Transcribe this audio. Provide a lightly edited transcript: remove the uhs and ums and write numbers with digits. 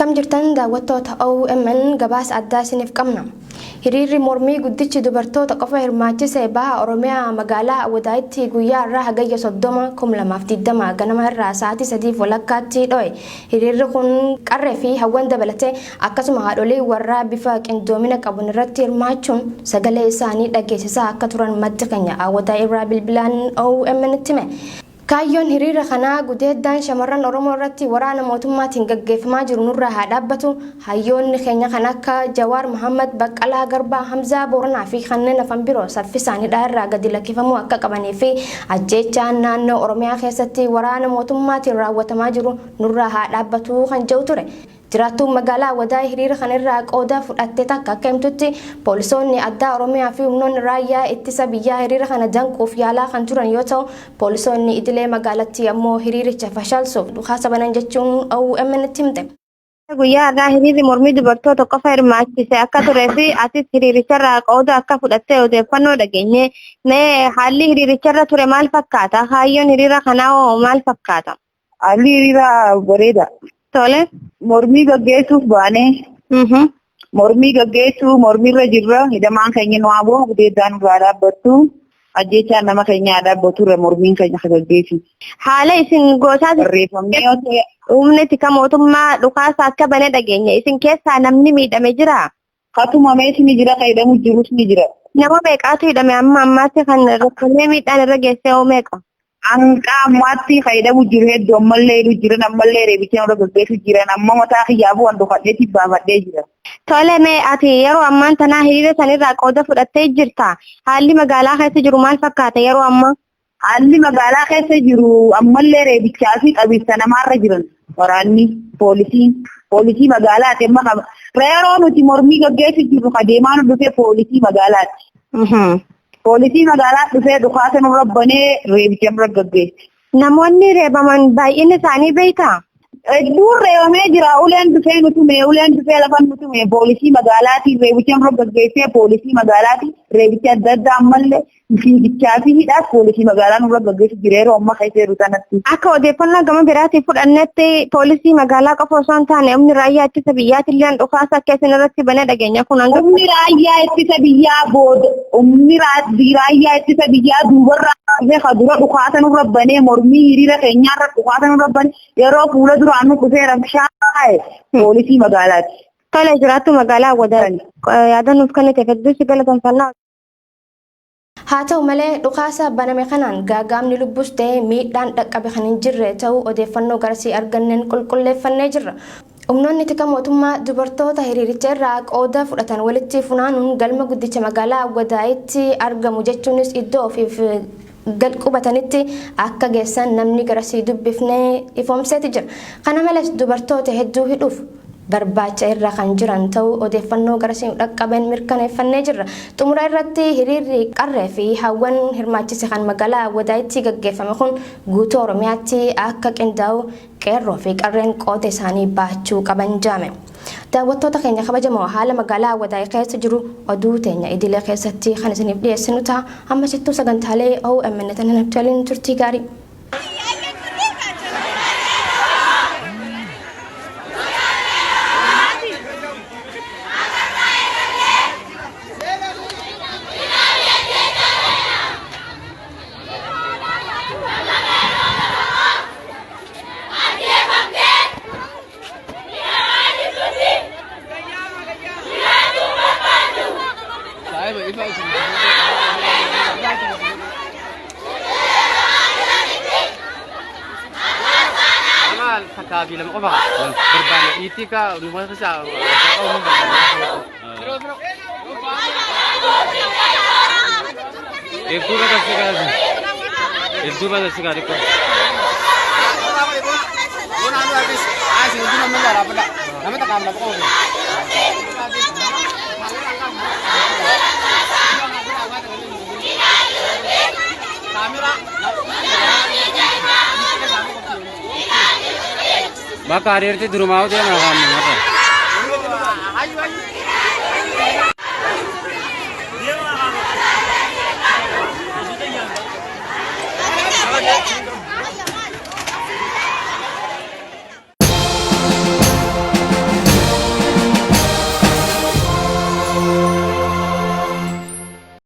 Akkam jirtan daawwattoota OMN gabaas addaa isiniif qabna. Hiriirri mormii guddichi dubartoota qofa hirmaachisee baha Oromiyaa magaalaa Awwadaayitti guyyaa irraa hagayya 30 2020 ganama irraa sa'aatii 3 walakkaatti dho'e. Hiriirri kun qarree fi hawwan dabalatee akkasuma haadholii warraa bifa qindoomina qabuun irratti hirmaachuun sagalee isaanii dhageessisaa akka turan maddi keenya Awwadaa irraa bilbilaan OMN itti hime. Kaayyoon hiriira kanaa gudeeddaan shamarran Oromoo irratti waraana mootummaatiin gaggeeffamaa jiru nurraa haa dhaabbatu. Hayyoonni keenya kan akka Jawaar Muhammad, Baqqalaa Garbaa, Hamzaa Booranaa fi kanneen hafan biroo saffisaanidha irraa gadi lakkifamuu akka qabanii fi ajjeechaan naannoo Oromiyaa keessatti waraana mootummaatiin raawwatamaa jiru nurraa haa dhaabbatu kan jedhu ture. Jiraattuun magaalaa Awwadaa hiriira kanarraa qooda fudhattee takka akka himtutti poolisoonni addaa Oromiyaa fi humnoonni raayyaa ittisa biyyaa hiriira kana danquuf yaalaa kan turan yoo ta'u poolisoonni idilee magaalattii ammoo hiriiricha fashaalsuuf dhukaasa banan jechuun OMN itti himte. Guyyaa irraa hiriirri mormii dubartoota qofa hirmaachise akka turee fi atis hiriiricharraa qooda akka fudhattee odeeffannoo dhageenye haalli hiriiricharra ture maal fakkaata? Kaayyoon hiriira kanaa maal fakkaata? Haalli hiriira bareeda. Tole. Mormii gaggeessuuf baane. Mormii gaggeessuu mormiirra jirra. Hidhamaan keenya nu aboo gudeeddaan irraa dhaabbattu. Ajjeechaan nama keenyaa dhaabbatu irra mormiin keenya gaggeessu. Haala isin gootaati. Barreeffamnee yoo ta'e. Humni tika mootummaa dhukaasa akka bane dhageenya. Isin keessaa namni miidhame jiraa? Katumamees ni jira, hidhamu jirus ni jira. Nama meeqaatu hidhame amma ammaatti kan rakkoolee miidhaan irra geessee hoo meeqa? Anqa ammaatti hidhamu jiru hedduu ammallee jiran ammallee reebicha irra gaggeessu jiran amma mataa kiyyaafuu waan dhokadheetiif baafadhee jira. Tole mee ati yeroo ammaan tanaa hiriira sanirraa qooda fudhattee jirta. Haalli magaalaa keessa jiru maal fakkaata yeroo ammaa? Haalli magaalaa keessa jiru ammallee reebichaa fi qabiinsa namaarra jiran waraanni poolisii magaalaati amma qaba. Yeroo nuti mormii gaggeessu jirru adeemaa nu dhufee poolisii magaalaati. Poolisii magaalaa dhufee dhukaasa nurra banee reebicha nurra gaggeesse. Namoonni reebaman baay'inni isaanii beektaa? Hedduun reebamee jira. Uleen dhufee nutume, uleen dhufee lafa nutume poolisii magaalaatiin reebicha nurra gaggeessee poolisii magaalaatiin reebicha adda addaa ammallee fiigichaa fi hidhaas poolisii magaalaa nurra gaggeessu jira yeroo ammaa keessa jiru sanatti. Akka odeeffannoo gama biraatiin fudhannetti poolisii magaalaa qofa osoo hin taane humni raayyaa ittisa biyyaatillee dhukaasa akka isin irratti banee dhageenya kun hanga. Humni raayyaa ittisa biyyaa booda humni raayyaa ittisa biyyaa duubarraa dhufee dura dhukaasa nurra banee mormii hiriira keenyaarra dhukaasa nurra banee yeroo fuula duraan nu dhufee rabshaa'e poolisii magaalaati. Tole jiraattu magaalaa Awwadaa yaadannuuf kan itti hedduusi galateeffannaa. Haa ta'u malee dhukaasa baname kanaan gaagaamni lubbuus ta'ee miidhaan dhaqqabe kan hin jirre ta'uu odeeffannoo garasii arganneen qulqulleeffannee jirra. Humnoonni tika mootummaa dubartoota hiriiricha irraa qooda fudhatan walitti funaanuun galma guddicha magaalaa Awwadaayitti argamu jechuunis iddoo ofiif qubatanitti akka geessan namni garasii dubbifnee ifoomseeti jira. Kana malees dubartoota hedduu hidhuuf barbaacha irra kan jiran ta'uu odeeffannoo garasii dhaqqabeen mirkaneeffannee jirra. Xumura irratti hiriirri qarree fi hawwan hirmaachise kan magaalaa Awwadaayitti gaggeeffame kun guutuu Oromiyaatti akka qindaa'u qeerroo fi qarreen qooda isaanii baachuu qaban jaame. Daawwattoota keenya kabajamoo haala magaalaa Awwadaayii keessa jiru oduu teenya idilee keessatti kan isiniif dhiyeessinu ta'a. Amma sittuu sagantaalee OMN tanan waliin turtii gaarii. Kaki lama apa? Berbalik itu kah? Rumah besar. Itu pada sekarang. Itu pada sekarang. Mana ada habis? Asyik itu nama dah apa dah? Nama tak kamu apa kau? Kamera. Maka hari itu di rumah dia nak kamu apa? Dia